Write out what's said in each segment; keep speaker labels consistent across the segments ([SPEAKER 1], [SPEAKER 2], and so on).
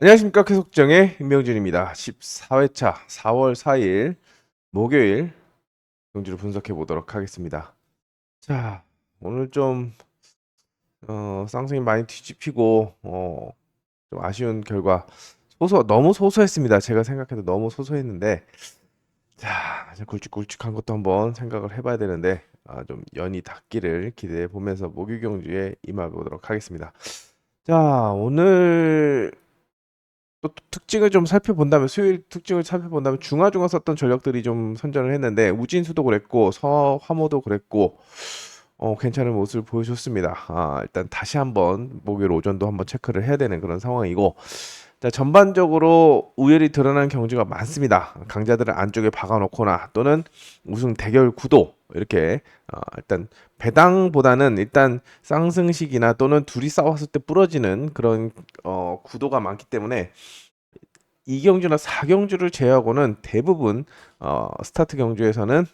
[SPEAKER 1] 안녕하십니까. 계속정의 임명준입니다. 14회차 4월 4일 목요일 경주를 분석해 보도록 하겠습니다. 자, 오늘 좀 쌍승이 많이 뒤집히고 좀 아쉬운 결과 너무 소소했습니다. 제가 생각해도 너무 소소했는데 자, 이제 굵직굵직한 것도 한번 생각을 해봐야 되는데 좀 연이 닿기를 기대해 보면서 목요 경주에 임해 보도록 하겠습니다. 자, 오늘 또 특징을 좀 살펴본다면 수요일 특징을 살펴본다면 중하중하 썼던 전력들이 좀 선전을 했는데 우진수도 그랬고 서화모도 그랬고 괜찮은 모습을 보여줬습니다. 일단 다시 한번 목요일 오전도 한번 체크를 해야 되는 그런 상황이고 자, 전반적으로 우열이 드러난 경주가 많습니다. 강자들을 안쪽에 박아놓거나 또는 우승 대결 구도 이렇게 일단 배당보다는 일단 쌍승식이나 또는 둘이 싸웠을 때 부러지는 그런 구도가 많기 때문에 2경주나 4경주를 제외하고는 대부분 스타트 경주에서는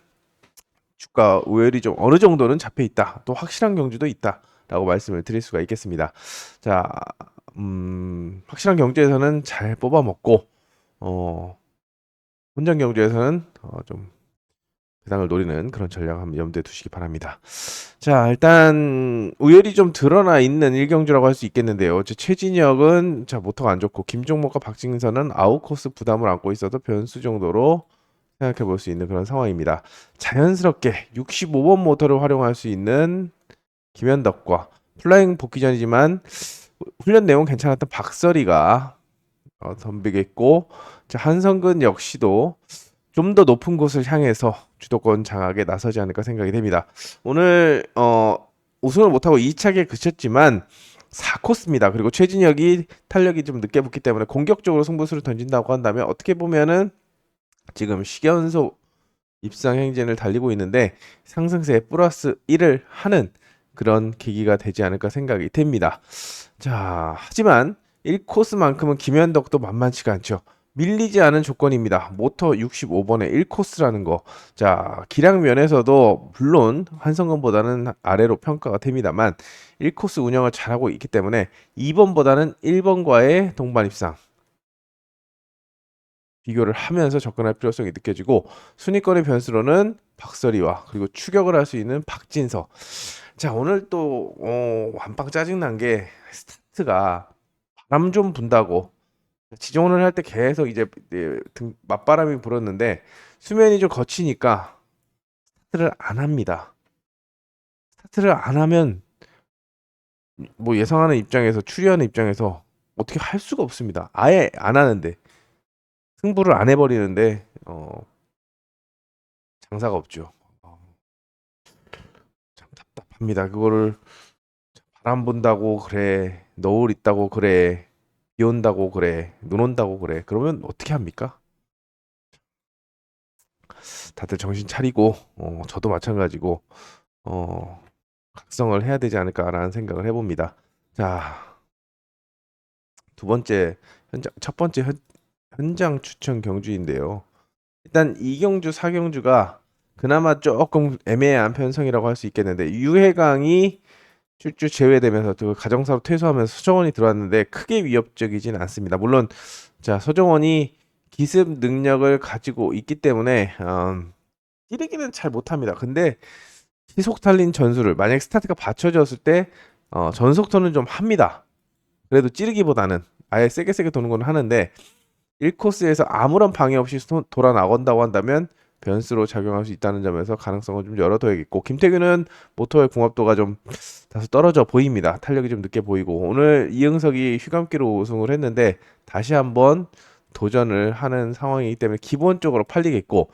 [SPEAKER 1] 주가 우열이 좀 어느 정도는 잡혀 있다. 또 확실한 경주도 있다라고 말씀을 드릴 수가 있겠습니다. 자, 확실한 경주에서는 잘 뽑아 먹고 혼전 경주에서는 좀 배당을 노리는 그런 전략 한번 염두에 두시기 바랍니다. 자, 일단 우열이 좀 드러나 있는 1경주라고 할 수 있겠는데요. 최진혁은 자 모터가 안 좋고 김종목과 박진선은 아웃코스 부담을 안고 있어서 변수 정도로 생각해 볼 수 있는 그런 상황입니다. 자연스럽게 65번 모터를 활용할 수 있는 김현덕과 플라잉 복귀전이지만 훈련 내용 괜찮았던 박서리가 덤비겠고 자, 한성근 역시도 좀 더 높은 곳을 향해서 주도권 장악에 나서지 않을까 생각이 됩니다. 오늘 우승을 못하고 2차게 그쳤지만 4코스입니다. 그리고 최진혁이 탄력이 좀 늦게 붙기 때문에 공격적으로 승부수를 던진다고 한다면 어떻게 보면은 지금 식연소 입상 행진을 달리고 있는데 상승세 플러스 1을 하는 그런 계기가 되지 않을까 생각이 됩니다. 자, 하지만 1코스만큼은 김현덕도 만만치가 않죠. 밀리지 않은 조건입니다. 모터 65번에 1코스라는 거. 자, 기량 면에서도 물론 한성근보다는 아래로 평가가 됩니다만 1코스 운영을 잘하고 있기 때문에 2번보다는 1번과의 동반 입상 비교를 하면서 접근할 필요성이 느껴지고 순위권의 변수로는 박서리와 그리고 추격을 할 수 있는 박진서. 자, 오늘 또 완빵 짜증난 게 스타트가 바람 좀 분다고 지정을 할 때 계속 이제 맞바람이 불었는데 수면이 좀 거치니까 스타트를 안 합니다. 스타트를 안 하면 뭐 예상하는 입장에서 추리하는 입장에서 어떻게 할 수가 없습니다. 아예 안 하는데 승부를 안 해버리는데 장사가 없죠. 참 답답합니다. 그거를 바람 분다고 그래, 노을 있다고 그래, 비 온다고 그래, 눈 온다고 그래. 그러면 어떻게 합니까? 다들 정신 차리고 저도 마찬가지고 어, 각성을 해야 되지 않을까라는 생각을 해봅니다. 자, 두 번째 첫 번째 현장 추천 경주인데요. 일단 이경주, 사경주가 그나마 조금 애매한 편성이라고 할 수 있겠는데 유해강이 출주 제외되면서 그 가정사로 퇴소하면서 서정원이 들어왔는데 크게 위협적이진 않습니다. 물론 자 서정원이 기습 능력을 가지고 있기 때문에 찌르기는 잘 못합니다. 근데 시속 달린 전술을 만약 스타트가 받쳐졌을 때 전속도는 좀 합니다. 그래도 찌르기보다는 아예 세게 도는 건 하는데 1코스에서 아무런 방해 없이 돌아 나간다고 한다면 변수로 작용할 수 있다는 점에서 가능성을 좀 열어둬야겠고 김태균은 모터의 궁합도가 좀 다소 떨어져 보입니다. 탄력이 좀 늦게 보이고 오늘 이응석이 휴감기로 우승을 했는데 다시 한번 도전을 하는 상황이기 때문에 기본적으로 팔리겠고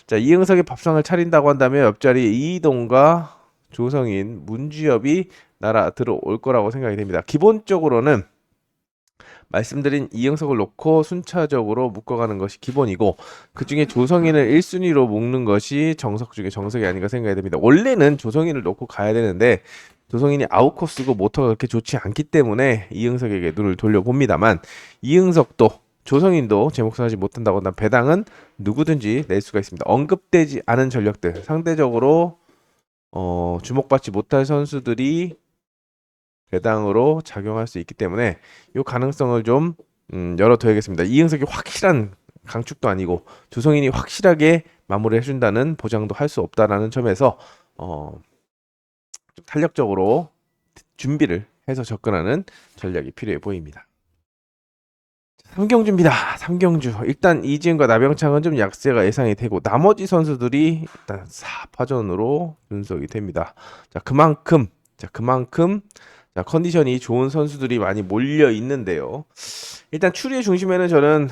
[SPEAKER 1] 자 이응석이 밥상을 차린다고 한다면 옆자리 이동과 조성인, 문주엽이 날아 들어올 거라고 생각이 됩니다. 기본적으로는 말씀드린 이영석을 놓고 순차적으로 묶어가는 것이 기본이고 그 중에 조성인을 1순위로 묶는 것이 정석 중에 정석이 아닌가 생각이 됩니다. 원래는 조성인을 놓고 가야 되는데 조성인이 아웃코스고 모터가 그렇게 좋지 않기 때문에 이응석에게 눈을 돌려봅니다만 이응석도 조성인도 제목선하지 못한다고 한다면 배당은 누구든지 낼 수가 있습니다. 언급되지 않은 전력들 상대적으로 주목받지 못할 선수들이 배당으로 작용할 수 있기 때문에 이 가능성을 좀 열어둬야겠습니다. 이응석이 확실한 강축도 아니고 조성인이 확실하게 마무리해준다는 보장도 할 수 없다라는 점에서 좀 탄력적으로 준비를 해서 접근하는 전략이 필요해 보입니다. 3경주입니다. 3경주. 일단 이지은과 나병창은 좀 약세가 예상이 되고 나머지 선수들이 일단 4파전으로 분석이 됩니다. 그만큼 컨디션이 좋은 선수들이 많이 몰려 있는데요. 일단 추리의 중심에는 저는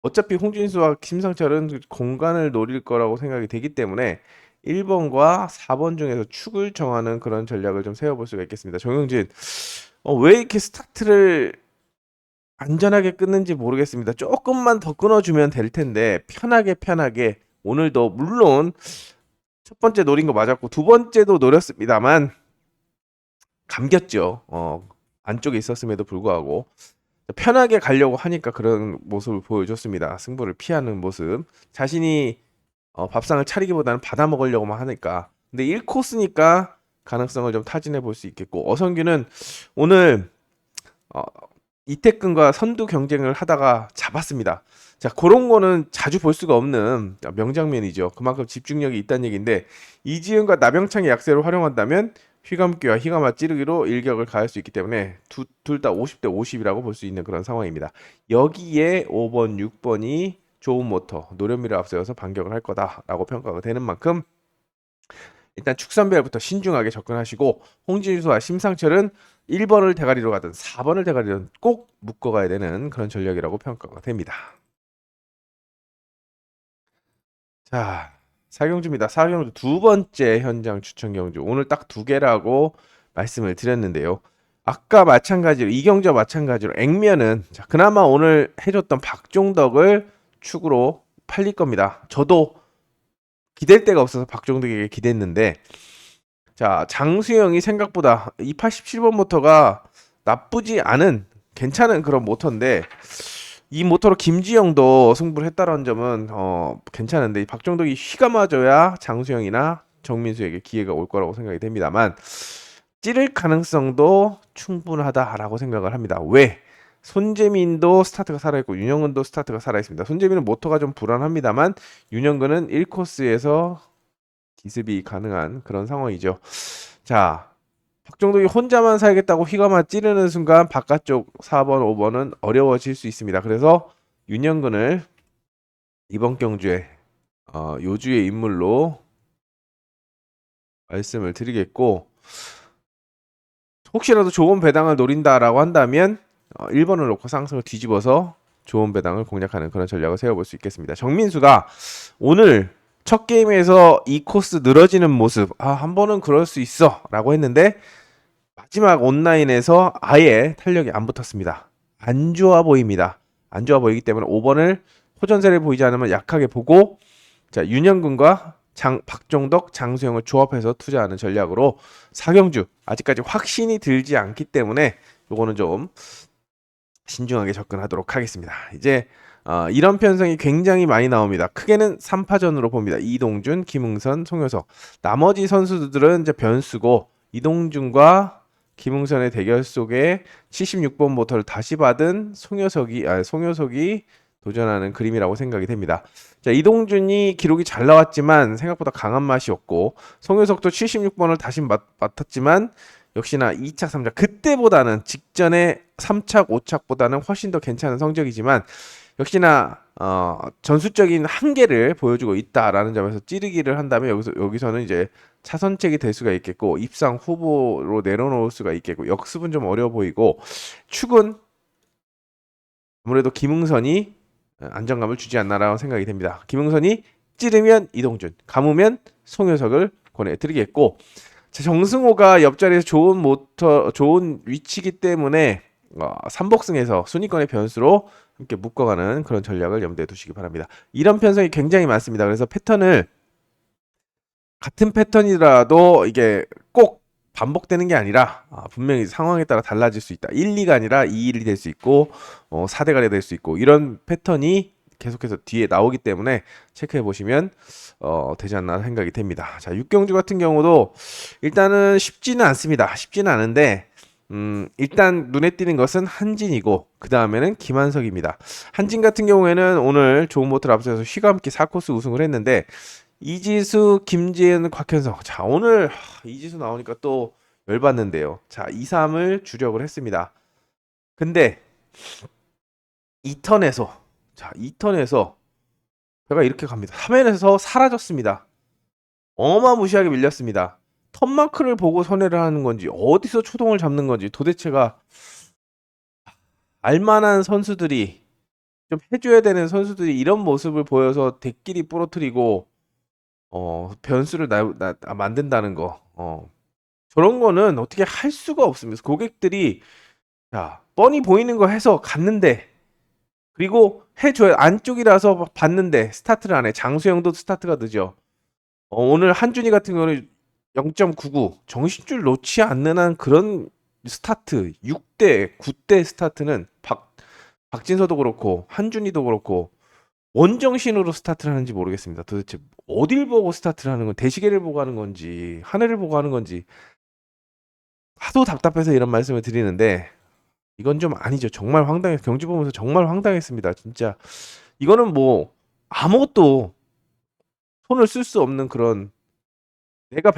[SPEAKER 1] 어차피 홍진수와 김상철은 공간을 노릴 거라고 생각이 되기 때문에 1번과 4번 중에서 축을 정하는 그런 전략을 좀 세워볼 수가 있겠습니다. 정영진 왜 이렇게 스타트를 안전하게 끊는지 모르겠습니다. 조금만 더 끊어주면 될 텐데 편하게 오늘도 물론 첫 번째 노린 거 맞았고 두 번째도 노렸습니다만 감겼죠. 안쪽에 있었음에도 불구하고 편하게 가려고 하니까 그런 모습을 보여줬습니다. 승부를 피하는 모습. 자신이 밥상을 차리기보다는 받아 먹으려고만 하니까. 근데 1코스니까 가능성을 좀 타진해 볼 수 있겠고 어성규는 오늘 이태근과 선두 경쟁을 하다가 잡았습니다. 자, 그런 거는 자주 볼 수가 없는 명장면이죠. 그만큼 집중력이 있다는 얘기인데 이지은과 나병창의 약세를 활용한다면 휘감기와 휘감아 찌르기로 일격을 가할 수 있기 때문에 둘 다 50대 50이라고 볼 수 있는 그런 상황입니다. 여기에 5번, 6번이 좋은 모터, 노련미를 앞세워서 반격을 할 거다라고 평가가 되는 만큼 일단 축선별부터 신중하게 접근하시고 홍진수와 심상철은 1번을 대가리로 가든 4번을 대가리로 꼭 묶어가야 되는 그런 전략이라고 평가가 됩니다. 자, 4경주입니다. 4경주 두 번째 현장 추천 경주. 오늘 딱 두 개라고 말씀을 드렸는데요. 아까 마찬가지로 이경주와 마찬가지로 액면은 그나마 오늘 해줬던 박종덕을 축으로 팔릴 겁니다. 저도 기댈 데가 없어서 박종덕에게 기댔는데 자, 장수영이 생각보다 이 87번 모터가 나쁘지 않은 괜찮은 그런 모터인데 이 모터로 김지영도 승부를 했다는 점은 괜찮은데 이 박종덕이 휘가 맞아야 장수영이나 정민수에게 기회가 올 거라고 생각이 됩니다만 찌를 가능성도 충분하다라고 생각을 합니다. 왜? 손재민도 스타트가 살아있고 윤영근도 스타트가 살아있습니다. 손재민은 모터가 좀 불안합니다만 윤영근은 1코스에서 기습이 가능한 그런 상황이죠. 자, 박종덕이 혼자만 살겠다고 휘감아 찌르는 순간 바깥쪽 4번, 5번은 어려워질 수 있습니다. 그래서 윤영근을 이번 경주에 요주의 인물로 말씀을 드리겠고 혹시라도 좋은 배당을 노린다라고 한다면 1번을 놓고 상승을 뒤집어서 좋은 배당을 공략하는 그런 전략을 세워볼 수 있겠습니다. 정민수가 오늘 첫 게임에서 이 코스 늘어지는 모습 한 번은 그럴 수 있어 라고 했는데 마지막 온라인에서 아예 탄력이 안 붙었습니다. 안 좋아 보입니다. 안 좋아 보이기 때문에 5번을 호전세를 보이지 않으면 약하게 보고 자, 윤영근과 박종덕, 장수영을 조합해서 투자하는 전략으로 4경주 아직까지 확신이 들지 않기 때문에 요거는 좀 신중하게 접근하도록 하겠습니다. 이제 이런 편성이 굉장히 많이 나옵니다. 크게는 3파전으로 봅니다. 이동준, 김흥선, 송효석. 나머지 선수들은 이제 변수고 이동준과 김흥선의 대결 속에 76번 모터를 다시 받은 송효석이 도전하는 그림이라고 생각이 됩니다. 자, 이동준이 기록이 잘 나왔지만 생각보다 강한 맛이었고 송효석도 76번을 다시 맡았지만 역시나 2착, 3착 그때보다는 직전에 3착, 5착보다는 훨씬 더 괜찮은 성적이지만 역시나 전술적인 한계를 보여주고 있다라는 점에서 찌르기를 한다면 여기서는 이제 차선책이 될 수가 있겠고 입상 후보로 내려놓을 수가 있겠고 역습은 좀 어려워 보이고 축은 아무래도 김흥선이 안정감을 주지 않나라는 생각이 됩니다. 김흥선이 찌르면 이동준, 감으면 송효석을 권해드리겠고 정승호가 옆자리에서 좋은 위치이기 때문에 3복승에서 순위권의 변수로 함께 묶어가는 그런 전략을 염두에 두시기 바랍니다. 이런 편성이 굉장히 많습니다. 그래서 패턴을 같은 패턴이라도 이게 꼭 반복되는 게 아니라 분명히 상황에 따라 달라질 수 있다. 1, 2가 아니라 2, 1이 될 수 있고 4대가리 될 수 있고 이런 패턴이 계속해서 뒤에 나오기 때문에 체크해 보시면 되지 않나 생각이 됩니다. 자, 6경주 같은 경우도 일단은 쉽지는 않습니다. 쉽지는 않은데 일단 눈에 띄는 것은 한진이고 그 다음에는 김한석입니다. 한진 같은 경우에는 오늘 좋은 모터를 앞서서 휘감기 4코스 우승을 했는데 이지수, 김재현, 곽현성. 자, 오늘 이지수 나오니까 또 열받는데요. 자, 2, 3을 주력을 했습니다. 근데 2턴에서 자, 2턴에서 배가 이렇게 갑니다. 3턴에서 사라졌습니다. 어마무시하게 밀렸습니다. 턴마크를 보고 선회를 하는 건지 어디서 초동을 잡는 건지 도대체가 알만한 선수들이 좀 해줘야 되는 선수들이 이런 모습을 보여서 대끼리 부러뜨리고 변수를 만든다는 거 저런 거는 어떻게 할 수가 없습니다. 고객들이 자 뻔히 보이는 거 해서 갔는데 그리고 해줘야 안쪽이라서 봤는데 스타트를 안 해. 장수영도 스타트가 늦어. 오늘 한준희 같은 경우는 0.99 정신줄 놓지 않는 한 그런 스타트 6대 9대 스타트는 박진서도 그렇고 한준희도 그렇고 원정신으로 스타트를 하는지 모르겠습니다. 도대체 어딜 보고 스타트를 하는 건 대시계를 보고 하는 건지 하늘을 보고 하는 건지 하도 답답해서 이런 말씀을 드리는데 이건 좀 아니죠. 정말 황당해. 경기 보면서 정말 황당했습니다. 진짜 이거는 뭐 아무것도 손을 쓸 수 없는 그런 내가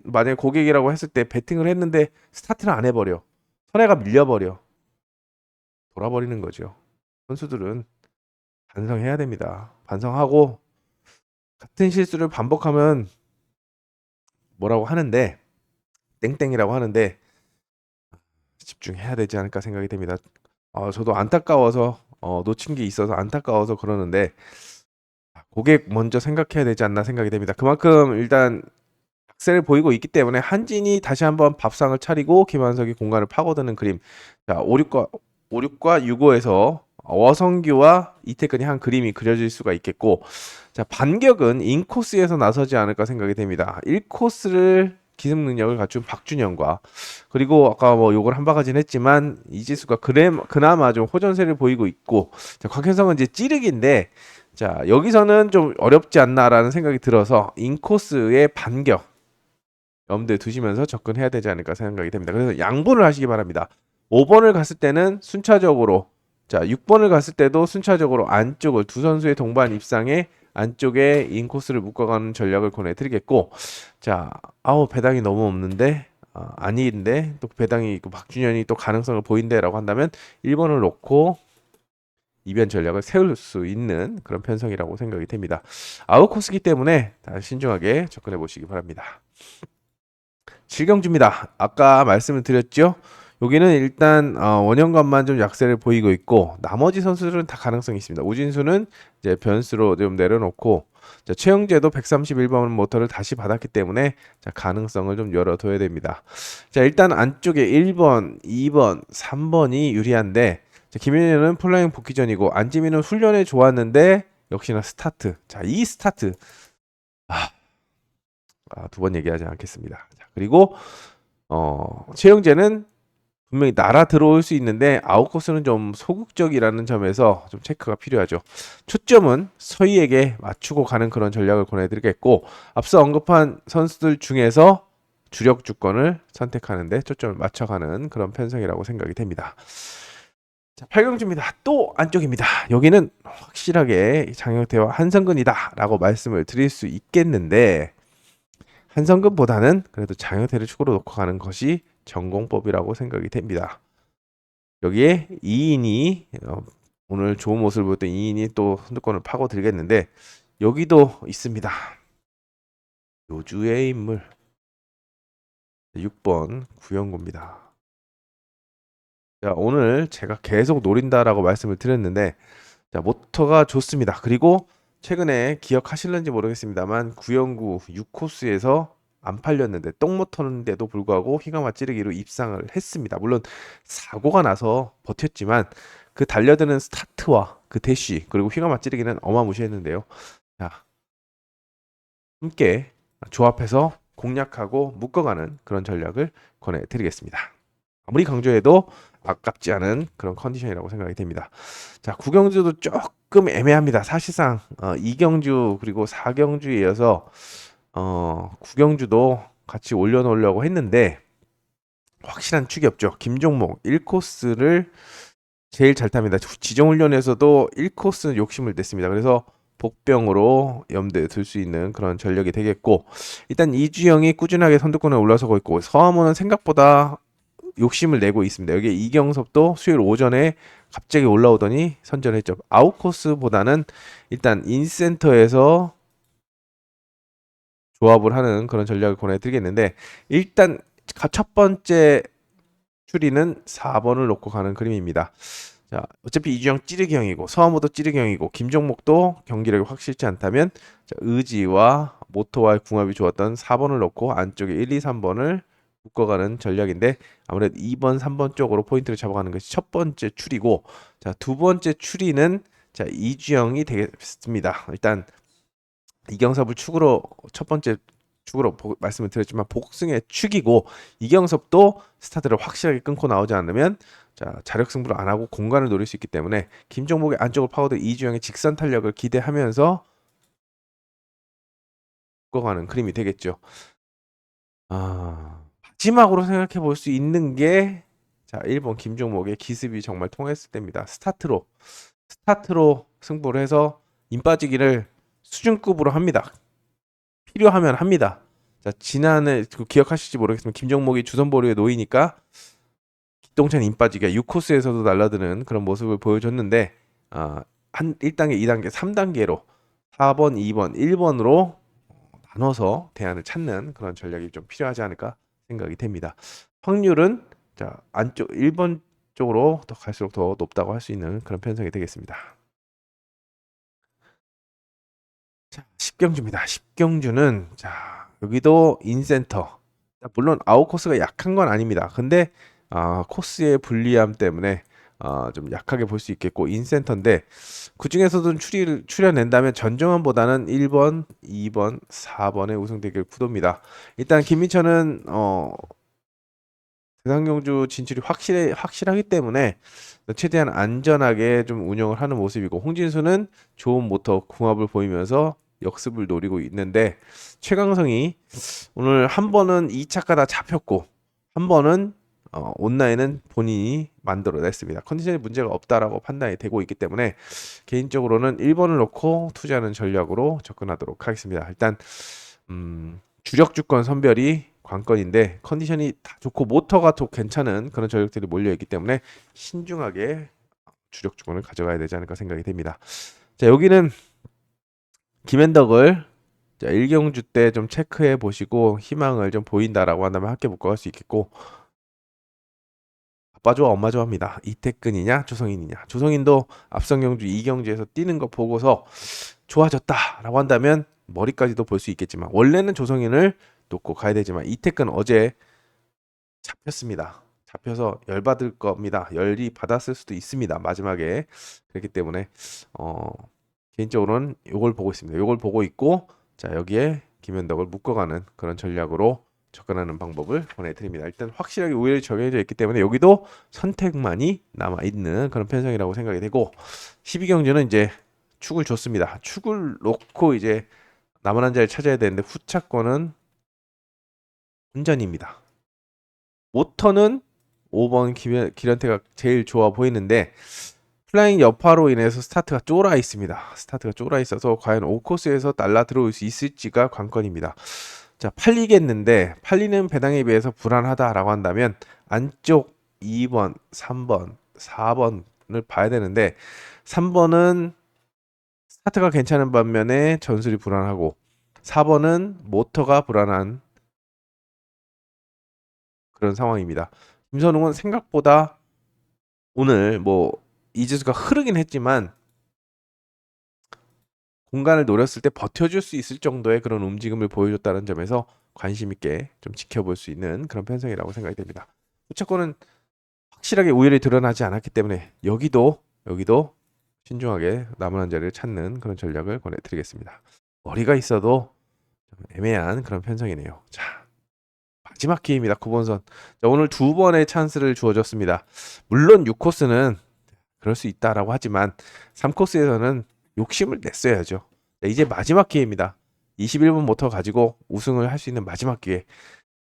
[SPEAKER 1] 만약에 고객이라고 했을 때 배팅을 했는데 스타트를 안 해버려. 선회가 밀려버려. 돌아버리는 거죠. 선수들은 반성해야 됩니다. 반성하고 같은 실수를 반복하면 뭐라고 하는데 땡땡이라고 하는데 집중해야 되지 않을까 생각이 됩니다. 저도 안타까워서 놓친 게 있어서 안타까워서 그러는데 고객 먼저 생각해야 되지 않나 생각이 됩니다. 그만큼 일단 박세를 보이고 있기 때문에 한진이 다시 한번 밥상을 차리고 김한석이 공간을 파고드는 그림. 자, 5, 6과 6호에서 어성규와 이태근이 한 그림이 그려질 수가 있겠고 자, 반격은 인코스에서 나서지 않을까 생각이 됩니다. 1코스를 기습 능력을 갖춘 박준영과 그리고 아까 뭐 요걸 한 바가지는 했지만 이지수가 그나마 좀 호전세를 보이고 있고 자, 곽현성은 이제 찌르기인데 자, 여기서는 좀 어렵지 않나라는 생각이 들어서 인코스의 반격 염두에 두시면서 접근해야 되지 않을까 생각이 됩니다. 그래서 양보를 하시기 바랍니다. 5번을 갔을 때는 순차적으로 자 6번을 갔을 때도 순차적으로 안쪽을 두 선수의 동반 입상에 안쪽에 인코스를 묶어가는 전략을 권해드리겠고 자 배당이 너무 없는데 아닌데 또 배당이 있고 박준현이 또 가능성을 보인대라고 한다면 1번을 놓고 이변 전략을 세울 수 있는 그런 편성이라고 생각이 됩니다. 아웃코스기 때문에 신중하게 접근해 보시기 바랍니다. 7경주입니다. 아까 말씀을 드렸죠. 여기는 일단 원형감만 좀 약세를 보이고 있고 나머지 선수들은 다 가능성이 있습니다. 우진수는 이제 변수로 좀 내려놓고 자, 최영재도 131번 모터를 다시 받았기 때문에 자, 가능성을 좀 열어둬야 됩니다. 자, 일단 안쪽에 1번, 2번, 3번이 유리한데 자, 김현현은 폴라잉 복귀 전이고 안지민은 훈련에 좋았는데 역시나 스타트. 자, 이 스타트 두 번 얘기하지 않겠습니다. 자, 그리고 최영재는 분명히 날아 들어올 수 있는데 아웃코스는 좀 소극적이라는 점에서 좀 체크가 필요하죠. 초점은 서희에게 맞추고 가는 그런 전략을 권해드리겠고 앞서 언급한 선수들 중에서 주력 주권을 선택하는데 초점을 맞춰가는 그런 편성이라고 생각이 됩니다. 자, 8경주입니다. 또 안쪽입니다. 여기는 확실하게 장영태와 한성근이다 라고 말씀을 드릴 수 있겠는데 한성근보다는 그래도 장영태를 축으로 놓고 가는 것이 전공법이라고 생각이 됩니다. 여기에 2인이 오늘 좋은 모습을 보였던 2인이 또 선두권을 파고들겠는데 여기도 있습니다. 요주의 인물 6번 구영구입니다. 자, 오늘 제가 계속 노린다라고 말씀을 드렸는데 자, 모터가 좋습니다. 그리고 최근에 기억하실는지 모르겠습니다만 구영구 6코스에서 안 팔렸는데 똥모터인데도 불구하고 휘감아 찌르기로 입상을 했습니다. 물론 사고가 나서 버텼지만 그 달려드는 스타트와 그 대쉬 그리고 휘감아 찌르기는 어마무시했는데요. 자, 함께 조합해서 공략하고 묶어가는 그런 전략을 권해드리겠습니다. 아무리 강조해도 아깝지 않은 그런 컨디션이라고 생각이 됩니다. 자, 9경주도 조금 애매합니다. 사실상 2경주 그리고 4경주에 이어서 9경주도 같이 올려놓으려고 했는데 확실한 축이 없죠. 김종목 1코스를 제일 잘 탑니다. 지정훈련에서도 1코스 욕심을 냈습니다. 그래서 복병으로 염두에 둘 수 있는 그런 전력이 되겠고, 일단 이주영이 꾸준하게 선두권에 올라서고 있고, 서하모는 생각보다 욕심을 내고 있습니다. 여기 이경섭도 수요일 오전에 갑자기 올라오더니 선전했죠. 아웃코스보다는 일단 인센터에서 조합을 하는 그런 전략을 권해드리겠는데, 일단 첫 번째 추리는 4번을 놓고 가는 그림입니다. 자, 어차피 이주영 찌르기형이고 서하모도 찌르기형이고 김종목도 경기력이 확실치 않다면, 자, 의지와 모토와의 궁합이 좋았던 4번을 놓고 안쪽에 1, 2, 3번을 묶어가는 전략인데, 아무래도 2번, 3번 쪽으로 포인트를 잡아가는 것이 첫 번째 추리고, 자, 두 번째 추리는 자, 이주영이 되겠습니다. 일단 이경섭을 축으로 첫 번째 축으로 말씀을 드렸지만 복승의 축이고, 이경섭도 스타트를 확실하게 끊고 나오지 않으면 자, 자력 승부를 안 하고 공간을 노릴 수 있기 때문에 김종목의 안쪽을 파고들 이주영의 직선 탄력을 기대하면서 묶어가는 그림이 되겠죠. 마지막으로 생각해 볼 수 있는 게 자, 1번 김종목의 기습이 정말 통했을 때입니다. 스타트로 승부를 해서 임 빠지기를 수준급으로 합니다. 필요하면 합니다. 자, 지난해 기억하실지 모르겠지만 김종목이 주선보류에 놓이니까 기똥찬 임 빠지기가 6코스에서도 날라드는 그런 모습을 보여줬는데, 한 1단계, 2단계, 3단계로 4번, 2번, 1번으로 나눠서 대안을 찾는 그런 전략이 좀 필요하지 않을까 생각이 됩니다. 확률은 자, 안쪽 1번 쪽으로 더 갈수록 더 높다고 할 수 있는 그런 편성이 되겠습니다. 자, 10경주입니다. 10경주는 자, 여기도 인센터. 물론 아웃 코스가 약한 건 아닙니다. 근데 코스의 불리함 때문에 좀 약하게 볼 수 있겠고 인센터인데, 그 중에서도 추려낸다면 전정환보다는 1번, 2번, 4번의 우승 대결 구도입니다. 일단 김민철은 대상경주 진출이 확실하기 때문에 최대한 안전하게 좀 운영을 하는 모습이고, 홍진수는 좋은 모터 궁합을 보이면서 역습을 노리고 있는데, 최강성이 오늘 한 번은 2차가 다 잡혔고 한 번은 온라인은 본인이 만들어냈습니다. 컨디션에 문제가 없다라고 판단이 되고 있기 때문에 개인적으로는 1번을 놓고 투자하는 전략으로 접근하도록 하겠습니다. 일단 주력 주권 선별이 관건인데, 컨디션이 다 좋고 모터가 더 괜찮은 그런 전력들이 몰려있기 때문에 신중하게 주력 주권을 가져가야 되지 않을까 생각이 됩니다. 자, 여기는 김앤덕을 1경주 때 좀 체크해 보시고 희망을 좀 보인다라고 한다면 함께 묶어갈 수 있겠고, 아빠 좋아 엄마 좋아합니다. 이태근이냐 조성인이냐. 조성인도 앞선 경주 2경주에서 뛰는 거 보고서 좋아졌다라고 한다면 머리까지도 볼 수 있겠지만, 원래는 조성인을 놓고 가야 되지만 이태근 어제 잡혔습니다. 잡혀서 열받을 겁니다. 열이 받았을 수도 있습니다, 마지막에. 그렇기 때문에 개인적으로는 요걸 보고 있습니다. 요걸 보고 있고, 자, 여기에 김현덕을 묶어가는 그런 전략으로 접근하는 방법을 권해드립니다. 일단 확실하게 우열이 정해져 있기 때문에 여기도 선택만이 남아있는 그런 편성이라고 생각이 되고, 12경주는 이제 축을 줬습니다. 축을 놓고 이제 남은 한 자리를 찾아야 되는데, 후차권은 혼전입니다. 모터는 5번 기련태가 제일 좋아 보이는데, 플라잉 여파로 인해서 스타트가 쫄아 있습니다. 스타트가 쫄아 있어서 과연 5코스에서 날라 들어올 수 있을지가 관건입니다. 자, 팔리겠는데 팔리는 배당에 비해서 불안하다라고 한다면 안쪽 2번, 3번, 4번을 봐야 되는데, 3번은 스타트가 괜찮은 반면에 전술이 불안하고 4번은 모터가 불안한 그런 상황입니다. 김선웅은 생각보다 오늘 이지수가 흐르긴 했지만 공간을 노렸을 때 버텨줄 수 있을 정도의 그런 움직임을 보여줬다는 점에서 관심 있게 좀 지켜볼 수 있는 그런 편성이라고 생각이 됩니다. 후차권은 확실하게 우열이 드러나지 않았기 때문에 여기도 신중하게 남은 한 자리를 찾는 그런 전략을 권해드리겠습니다. 머리가 있어도 좀 애매한 그런 편성이네요. 자, 마지막 기회입니다. 9번선. 자, 오늘 두 번의 찬스를 주어졌습니다. 물론 6코스는 그럴 수 있다라고 하지만 3코스에서는 욕심을 냈어야죠. 네, 이제 마지막 기회입니다. 21번 모터 가지고 우승을 할 수 있는 마지막 기회.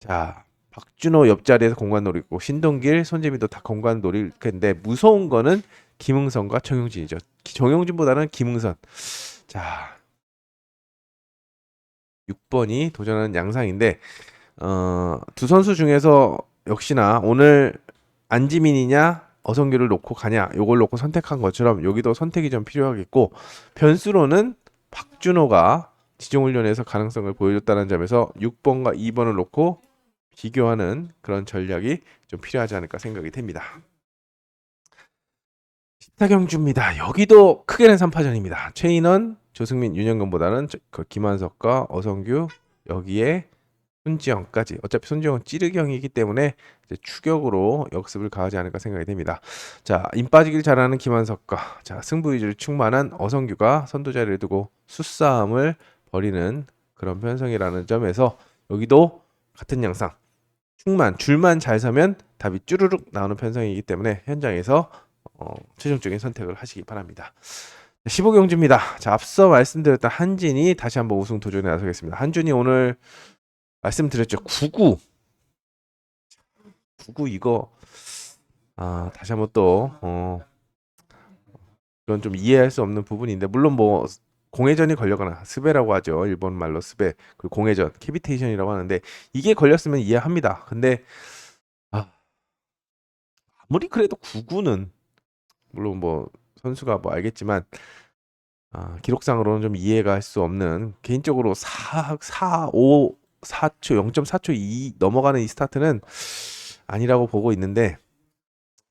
[SPEAKER 1] 자, 박준호 옆자리에서 공간 노리고 신동길, 손재민도 다 공간 노릴 텐데 무서운 거는 김흥선과 정용진이죠. 정용진보다는 김흥선. 자, 6번이 도전하는 양상인데 두 선수 중에서 역시나 오늘 안지민이냐 어성규를 놓고 가냐 요걸 놓고 선택한 것처럼 여기도 선택이 좀 필요하겠고 변수로는 박준호가 지종훈련에서 가능성을 보여줬다는 점에서 6번과 2번을 놓고 비교하는 그런 전략이 좀 필요하지 않을까 생각이 됩니다. 14경주입니다. 여기도 크게는 3파전입니다. 최인원, 조승민, 윤영근보다는 그 김한석과 어성규 여기에 손지영까지 어차피 손지영은 찌르경이기 때문에 이제 추격으로 역습을 가하지 않을까 생각이 됩니다. 자, 임 빠지길 잘하는 김한석과 자, 승부 위주를 충만한 어성규가 선두 자리를 두고 수싸움을 벌이는 그런 편성이라는 점에서 여기도 같은 양상 줄만 잘 서면 답이 쭈루룩 나오는 편성이기 때문에 현장에서 최종적인 선택을 하시기 바랍니다. 15경주입니다. 자, 앞서 말씀드렸던 한진이 다시 한번 우승 도전에 나서겠습니다. 한준이 오늘 말씀드렸죠. 99 이거 다시 한번 또 이건 좀 이해할 수 없는 부분인데 물론 뭐 공회전이 걸려거나 스베라고 하죠. 일본 말로 스베 그리고 공회전 캐비테이션이라고 하는데 이게 걸렸으면 이해합니다. 근데 아무리 그래도 99는 물론 뭐 선수가 뭐 알겠지만 기록상으로는 좀 이해가 할 수 없는 개인적으로 4초 0.4초 2 넘어가는 이 스타트는 아니라고 보고 있는데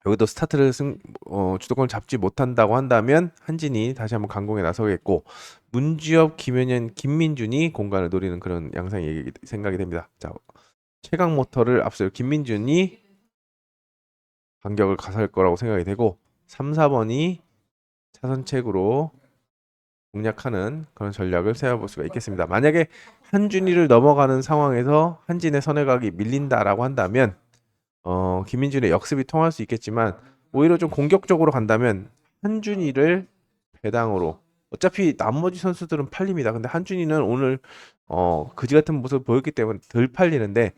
[SPEAKER 1] 여기도 스타트를 주도권을 잡지 못한다고 한다면 한진이 다시 한번 강공에 나서겠고 문주엽, 김현현, 김민준이 공간을 노리는 그런 양상이 생각이 됩니다. 자, 최강 모터를 앞서 김민준이 반격을 가설 거라고 생각이 되고 3, 4번이 차선책으로 공략하는 그런 전략을 세워볼 수가 있겠습니다. 만약에 한준이를 넘어가는 상황에서 한진의 선회각이 밀린다라고 한다면 김민준의 역습이 통할 수 있겠지만 오히려 좀 공격적으로 간다면 한준이를 배당으로 어차피 나머지 선수들은 팔립니다. 근데 한준이는 오늘 그지 같은 모습을 보였기 때문에 덜 팔리는데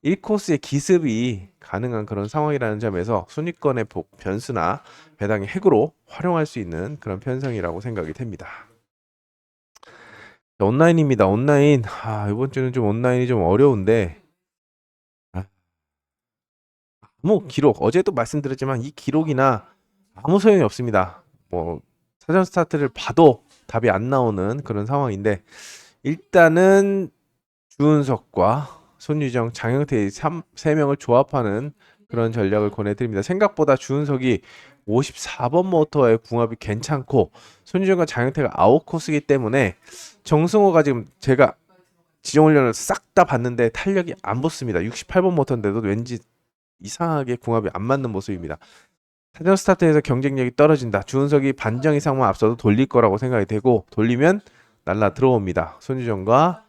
[SPEAKER 1] 1코스의 기습이 가능한 그런 상황이라는 점에서 순위권의 변수나 배당의 핵으로 활용할 수 있는 그런 편성이라고 생각이 됩니다. 온라인입니다. 온라인 이번 주는 좀 온라인이 좀 어려운데 아무 기록 어제도 말씀드렸지만 이 기록이나 아무 소용이 없습니다. 뭐 사전 스타트를 봐도 답이 안 나오는 그런 상황인데 일단은 주은석과 손유정, 장영태 3명을 조합하는 그런 전략을 권해드립니다. 생각보다 주은석이 54번 모터의 궁합이 괜찮고 손유정과 장영태가 아웃코스이기 때문에 정승호가 지금 제가 지정훈련을 싹 다 봤는데 탄력이 안 붙습니다. 68번 모터인데도 왠지 이상하게 궁합이 안 맞는 모습입니다. 사전 스타트에서 경쟁력이 떨어진다. 주은석이 반정 이상만 앞서도 돌릴 거라고 생각이 되고 돌리면 날라 들어옵니다. 손유정과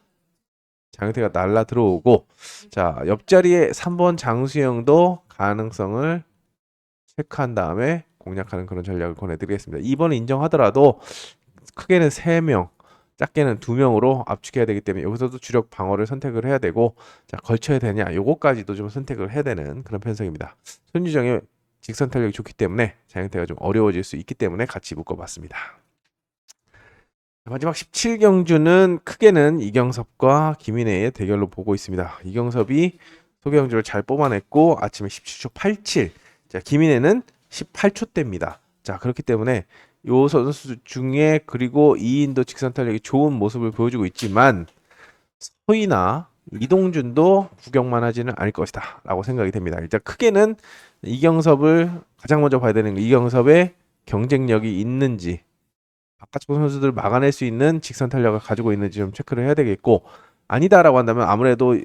[SPEAKER 1] 장영태가 날라 들어오고 자 옆자리에 3번 장수영도 가능성을 체크한 다음에 공략하는 그런 전략을 권해드리겠습니다. 2번은 인정하더라도 크게는 3명 작게는 2명으로 압축해야 되기 때문에 여기서도 주력 방어를 선택을 해야 되고 자 걸쳐야 되냐 요거까지도 좀 선택을 해야 되는 그런 편성입니다. 손유정의 직선 탄력이 좋기 때문에 장영태가 좀 어려워질 수 있기 때문에 같이 묶어봤습니다. 마지막 17경주는 크게는 이경섭과 김인혜의 대결로 보고 있습니다. 이경섭이 소경주를 잘 뽑아냈고 아침에 17초 87 자, 김인혜는 18초대입니다. 자 그렇기 때문에 요 선수 중에 그리고 2인도 직선 탄력이 좋은 모습을 보여주고 있지만 서희나 이동준도 구경만 하지는 않을 것이다 라고 생각이 됩니다. 일단 크게는 이경섭을 가장 먼저 봐야 되는 게 이경섭의 경쟁력이 있는지 바깥쪽 선수들을 막아낼 수 있는 직선 탄력을 가지고 있는지 좀 체크를 해야 되겠고 아니다라고 한다면 아무래도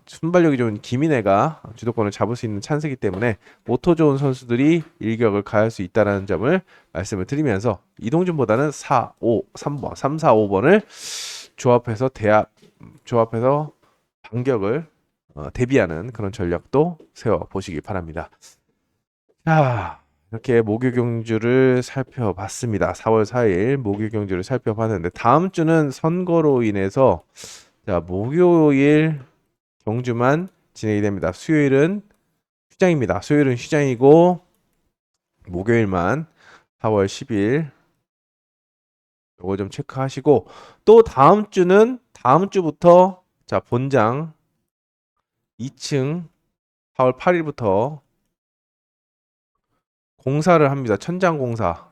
[SPEAKER 1] 순발력이 좋은 김인혜가 주도권을 잡을 수 있는 찬스이기 때문에 모토 좋은 선수들이 일격을 가할 수 있다는 점을 말씀을 드리면서 이동준보다는 3, 4, 5번을 조합해서 반격을 대비하는 그런 전략도 세워보시기 바랍니다. 자 이렇게 목요경주를 살펴봤습니다. 4월 4일 목요경주를 살펴봤는데 다음 주는 선거로 인해서 자 목요일 경주만 진행이 됩니다. 수요일은 휴장입니다. 수요일은 휴장이고 목요일만 4월 10일 요거 좀 체크하시고 또 다음 주부터 자 본장 2층 4월 8일부터 공사를 합니다. 천장 공사.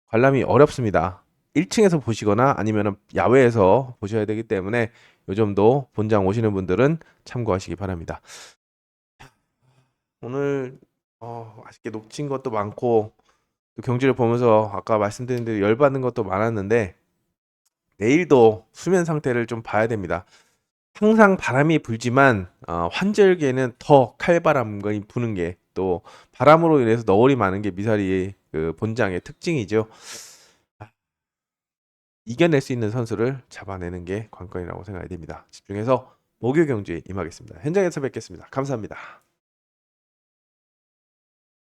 [SPEAKER 1] 관람이 어렵습니다. 1층에서 보시거나 아니면 야외에서 보셔야 되기 때문에 요 점도 본장 오시는 분들은 참고하시기 바랍니다. 오늘 아쉽게 놓친 것도 많고 또 경기를 보면서 아까 말씀드린 대로 열받는 것도 많았는데 내일도 수면 상태를 좀 봐야 됩니다. 항상 바람이 불지만 환절기에는 더 칼바람이 부는 게 또 바람으로 인해서 너울이 많은 게 미사리 그 본장의 특징이죠. 이겨낼 수 있는 선수를 잡아내는 게 관건이라고 생각이 됩니다. 집중해서 목요 경기에 임하겠습니다. 현장에서 뵙겠습니다. 감사합니다.